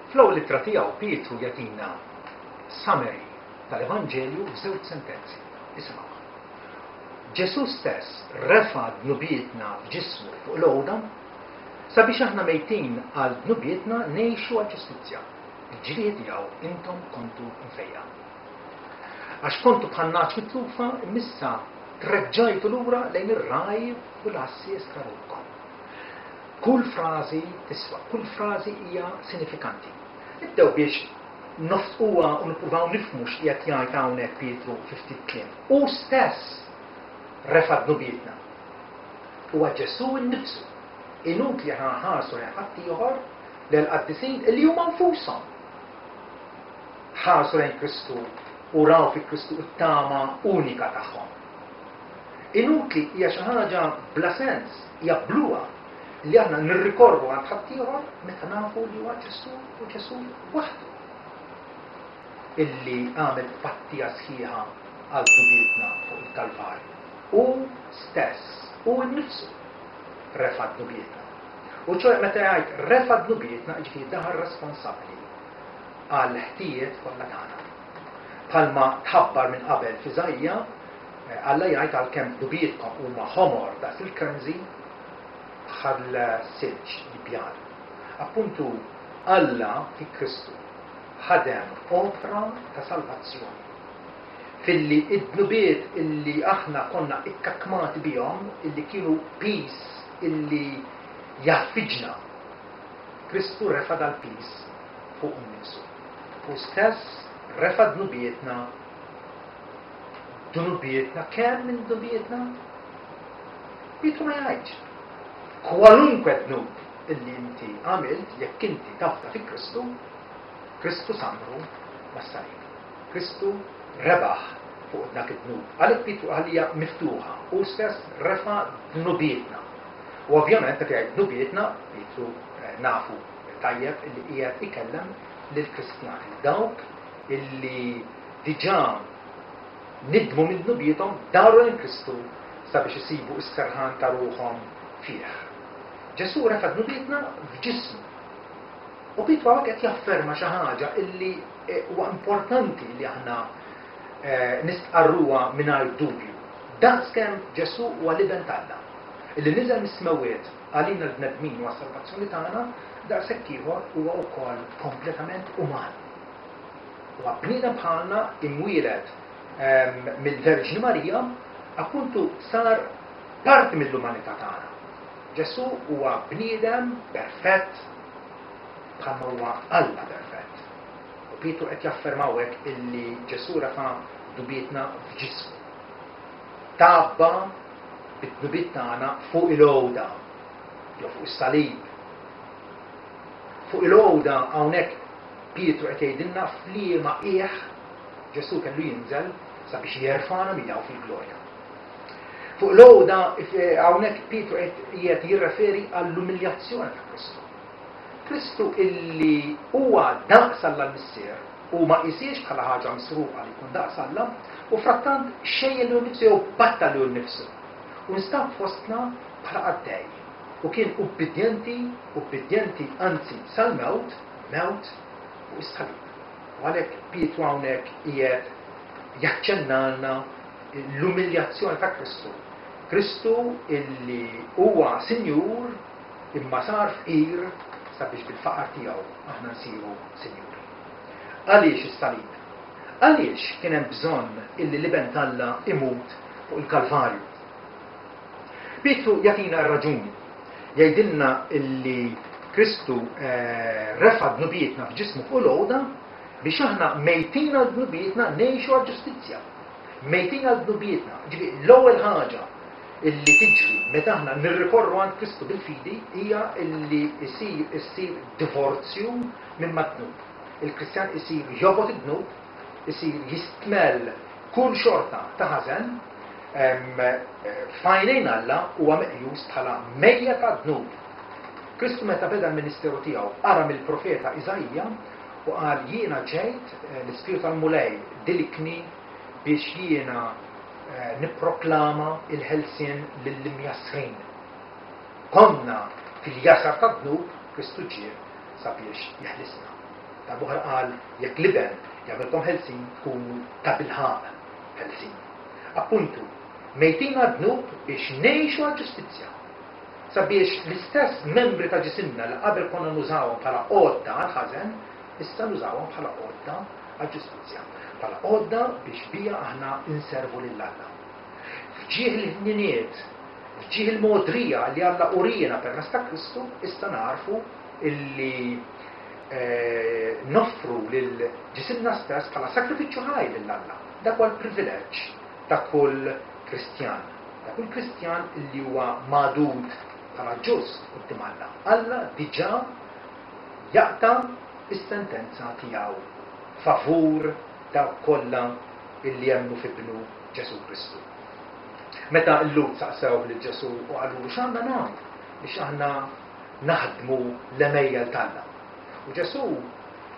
Fl-ewwel ittra tiegħu Pietru jagħtina summary tal-Evanġelju f'żewġ sentenzi. Isma'. Ġesu stess refa' dnubietna f'ġismu fuq l-għoda sabiex aħna mejtin għal dnubietna ngħixu għal ġustizzja. Il-ġrieħ tiegħu intom kontu mfejja. Għax kontu bħal naċ mitlufa, imissa treġġajtu lura lejn ir-raj u l-assi estrarulkom. Kull frażi tiswa, kull frażi hija sinifikanti. Nibdew biex noftuha u nippruvaw nifhmu x'qiegħed jgħid hawnhekk Pietru fi ftit kliem. Hu stess refa' dnubietna. Huwa Ġesu nnifsu. Inutli ħarsu lejn ħadd ieħor lejn qaddisin li huma nfushom. Ħarsu lejn Kristu u raw fi Kristu t-tama unika tagħhom. Inutli hija xi ħaġa bla sens, hija bluha li aħna nirrikorru għand ħadd ieħor meta nafu li huwa Ġesu u Ġesu waħdu. Illi għamel pattija sħiħa għal dnubietna fuq il-Kalvarju. U stess, u nnifsu refa' dnubietna. U ċoħe meta jgħid refa' dnubietna ġifieri daħal responsabbli għal ħtijiet kollha tagħna. Bħalma tħabbar minn qabel fi Żajja, Alla jgħid għalkemm dnubietkom huma ħomor daqs il-kemżi bħal silġ li bjan. Appuntu Alla fi Kristu ħadem opera ta' salvazzjoni. Filli id-dnubiet illi aħna konna ikkakmati bihom, illi kienu pis illi jaffiġna. Kristu refa' dal-pis fuq innifsu. U stess refa' dnubietna. Dnubietna, kemm minn dnubietna? Pietru ma jgħidx. Kwalunkwe dnub illi inti għamilt jekk inti tafta fi Kristu, Kristu samru mas-salib. Kristu rebaħ fuq dak id-dnub. Għalhekk Pietru għalija miftuħa u stess refa' dnubietna. U ovvjament meta jgħid dnubietna, Pietru nafu tajjeb illi qiegħed ikellem lill-Kristjani. Dawk illi diġà nidmu minn dnubietom daru lejn Kristu sabiex isibu s-serħan ta' ruħhom fih. Ġesu refa' dnubietna f'ġismu. U Pietru hawnhekk qed jafferma xi ħaġa illi huwa importanti li aħna nistqarruha mingħajr dubju. Daqskemm Ġesu huwa liben Alla. Illi niżel mis-smewwiet għalina l-bnedmin u għas-salvazzjoni tagħna daqshekk ieħor huwa wkoll kompletament uman. Huwa bniedem bħalna imwieled mill-Verġni Marija, appuntu sar parti mill-umanità tagħna. Ġesu huwa bniedem perfett bħalma huwa Alla perfett. U Pietru qed jafferma hekk illi Ġesu refa' dnubietna f'ġismu. Tabba bid-dnubiet tagħna fuq il-għowda, jew fuq is-salib. Fuq il-għowda hawnhekk Pietru qed jgħidilna f'liema qiegħ Ġesu kellu jinżel sabiex jerfana miegħu fil-glorja. Fuq l-għowda hawnhekk Pietru qed jirreferi għall-umiljazzjoni ta' Kristu. Kristu illi huwa daqs Alla l-missier u ma qisiex bħala ħaġa misruqa li jkun daqs Alla u frattant xejn li nnifsu jew batta li nnifsu. U nstab fostna bħala qaddej. U kien ubbidjenti anzi sal-mewt, mewt u is-salib. U għalhekk Pietru hawnhekk qiegħed jaċċennalna l-umiljazzjoni ta' Kristu. Kristu illi huwa Sinjur imma sar fqir sabiex bil-faqar tiegħu aħna nsiru Sinjuri. Għaliex is-salib? Għaliex kien hemm bżonn illi liben Alla imut fuq il-Kalvarju? Pietru jagħtina r-raġuni. Jgħidilna illi Kristu refa' dnubietna f'ġismu fuq l-għowda biex aħna mejtin għal dnubietna ngħixu għal ġustizzja. Mejtin għal dnubietna. Ġifieri l-ewwel ħaġa illi tiġri meta aħna nirrikorru għand Kristu bil-fidi hija illi jsir divorzju minn madnub. Il-Kristjan isir jobgħod id-dnub, isir jistmel kull xorta ta' ħażen f'għajnejn Alla huwa meqjus bħala mejja ta' dnub. Kristu meta beda l-ministeru tiegħu ara mill-profeta Iżajja u qal jiena ġejt l-Ispiritu tal-Mulej dilikni biex jiena nipproklama il-ħelsien lill-imjasrin. Konna fil-jasar ta' dnub Kristu ġie sabiex jeħlisna. Buħar qal jekk liben jagħmilkom ħelsin tkunu ta' bilħaq ħelsin. Appuntu, mejtin għad-dnub biex ngħixu għall-ġustizzja. Sabiex l-istess membri ta' ġisimna li qabel konna nużawhom bħala għodda għall-ħażen, issa nużawhom bħala għodda għall-ġustizzja. Bħala għodda biex bija aħna inservu lill-Alla. Fġieħ l-ħniniet, fġieħ il-modrija li Alla urina permezz ta' Kristu, issa narfu illi noffru lil ġisimna stess bħala sakrifiċċju ħaj lill-Alla. Dak huwa l-privileġġ ta' kull Kristjan. Ta' kull Kristjan li huwa magħdud bħala ġust quddiem Alla. Alla diġà jaqta' is-sentenza tiegħu favur dawk kollha illi jemmnu f'ibnu Ġesu Kristu. Meta l-Lut saqsew lil Ġesu u qalu x'għandna nagħmlu biex aħna naħdmu l-emejjel tagħna. U Ġesu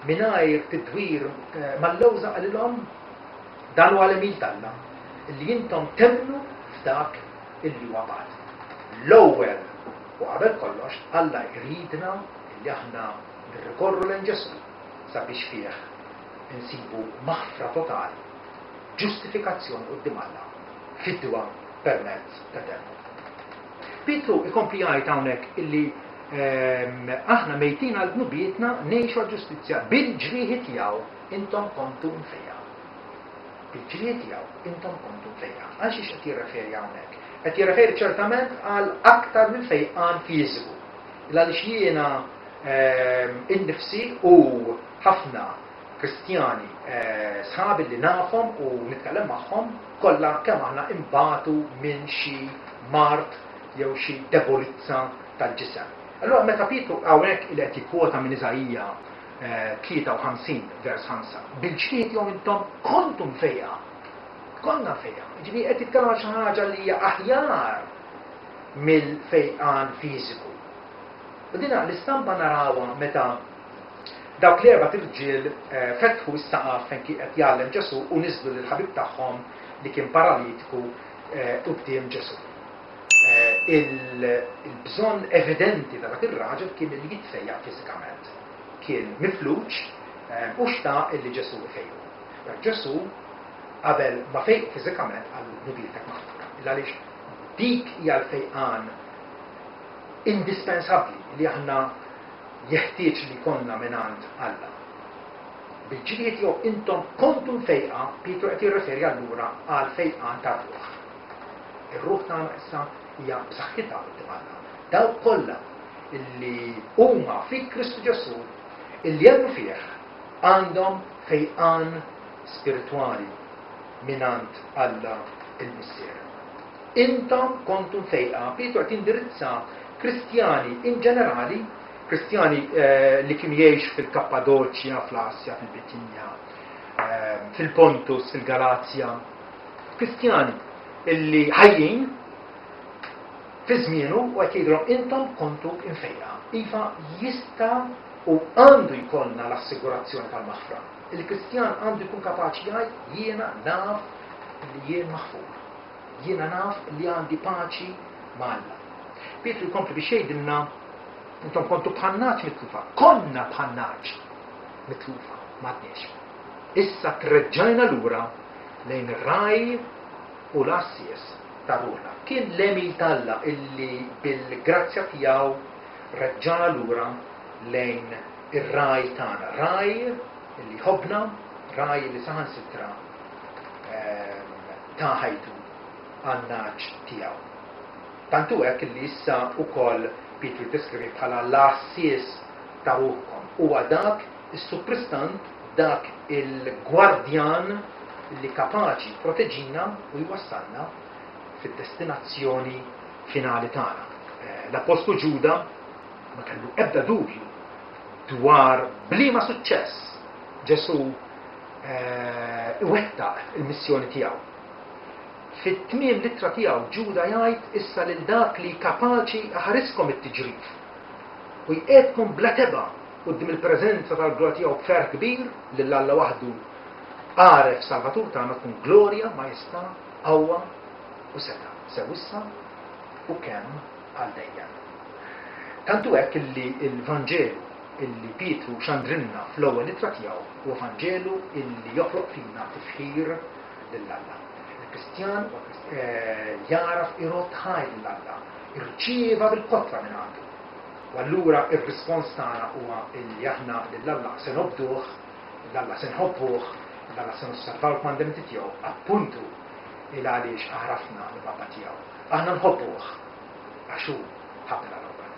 mingħajr tidwir mal-lewża qalilhom dan huwa l-emil tagħna illi intom temnu f'dak illi huwa bagħad. L-ewwel u qabel kollox Alla jridna illi aħna nirrikorru lejn Ġesu sabiex fih insibu maħfra totali, ġustifikazzjoni quddiem Alla, fid-dwa permezz ta' temmu. Pietru ikompli jgħid hawnhekk illi aħna mejtin għal dnubietna ngħixu għall-ġustizzja bil-ġrieħi tiegħu intom kontu mfejja. Bil-ġrieħi tiegħu intom kontu mfejja. Għal xiex qed jirreferi hawnhekk? Qed jirreferi ċertament għal aktar minn fejqan fiżiku. Għaliex jiena innifsi u ħafna Kristjani sħabi li nafhom u nitkellem magħhom kollha kemm aħna imbagħtu minn xi mart jew xi debolizza tal-ġisem. Allora meta Pietru hawnhekk il qed jikkwota minn Iżajija 53 vers 5. Bil-ġried jew intom kontum fejja. Konna fejja. Ġifieri qed jitkellem xi ħaġa li hija aħjar mill-fejqan fiżiku. U dinha l-istampa narawha meta dawk l-erba' irġiel fetħu s-saqaf fejn kien qed jgħallem Ġesu u niżlu lill-ħabib tagħhom li kien paralitiku quddiem Ġesu. Il-bżonn evidenti ta' dak ir-raġel kien li jitfejja fiżikament. Kien mifluġ u xtaq illi Ġesu ifejju. Ġesu qabel ma fejq fiżikament għal nubietek maħtura. Għaliex dik hija l-fejqan indispensabbli li aħna jeħtieġ li konna mingħand Alla. Bil-ġried jew intom kontum fejqa, Pietru qed jirreferi allura għal fejqan tar-ruħ. Ir-ruħ tagħna issa hija b'saħħitha quddiem Alla. Dawk kollha illi huma fi Kristu Ġesu illi jemnu fih għandhom fejqan spiritwali mingħand Alla il-Missier. Intom kontum fejqa, Pietru qed jindirizza Kristjani in ġenerali, Kristjani li kienu jgħix fil-Kappadoċja, fl-Asja, fil-Bitinja, fil-Pontus, fil-Galazja. Kristjani illi ħajjin fi żmienu u qed jgħidulhom intom kontu infejqa. Iva jista' u għandu jkollna l-assigurazzjoni tal-maħfra. Il-Kristjan għandu jkun kapaċi jgħid jiena naf li jien maħfur. Jiena naf li għandi paċi ma' Alla. Pietru jkompli biex jgħidilna intom kontu bħannaċ mitlufa. Konna bħannaċ mitlufa, m'għadniex. Issa treġġajna lura lejn ir-raj u l-assies ta' ruħna. Kien l-emil talla illi bil-grazzja tiegħu reġġana lura lejn ir-raj tagħna. Raj illi ħobna, raj li saħansitra ta' ħajtu għannaċ tiegħu. Tantu hekk illi issa wkoll Pietru deskrivi bħala l-assies ta' ruħkom. Huwa dak is-supristant, dak il-gwardjan li kapaċi proteġina u jwassalna fid-destinazzjoni finali tagħna. L-Apostlu Ġuda ma kellu ebda dubju dwar bliema suċċess Ġesu iwettaq il-missjoni tiegħu. Fit-tmiem littra tiegħu Ġuda jgħid issa lil dak li kapaċi aħariskom it-tiġrif u jqiegħdkom bla teba quddiem il-preżenza tal-gloria tiegħu b'fer kbir lil Alla waħdu għaref Salvatur tagħna tkun glorja, majestà, qawwa u seta' sew issa u kemm għal dejjem. Tantu hekk illi l-Vanġelu illi Pietru xandrinna fl-ewwel ittra tiegħu u Evanġelu illi joħloq fina tifħir lill-Alla. Il-Kristjan jaraf irod ħaj lill-Alla, irċieva bil-kotra minn għandu. U allura ir-rispons tagħna huwa illi aħna lill-Alla se nobduh, lill-Alla se nħobbuh, lill-Alla se nosservaw l-mandamenti tiegħu, appuntu il għaliex aħrafna l-Babba tiegħu. Aħna nħobbuh għax hu ħabbna l-Alla.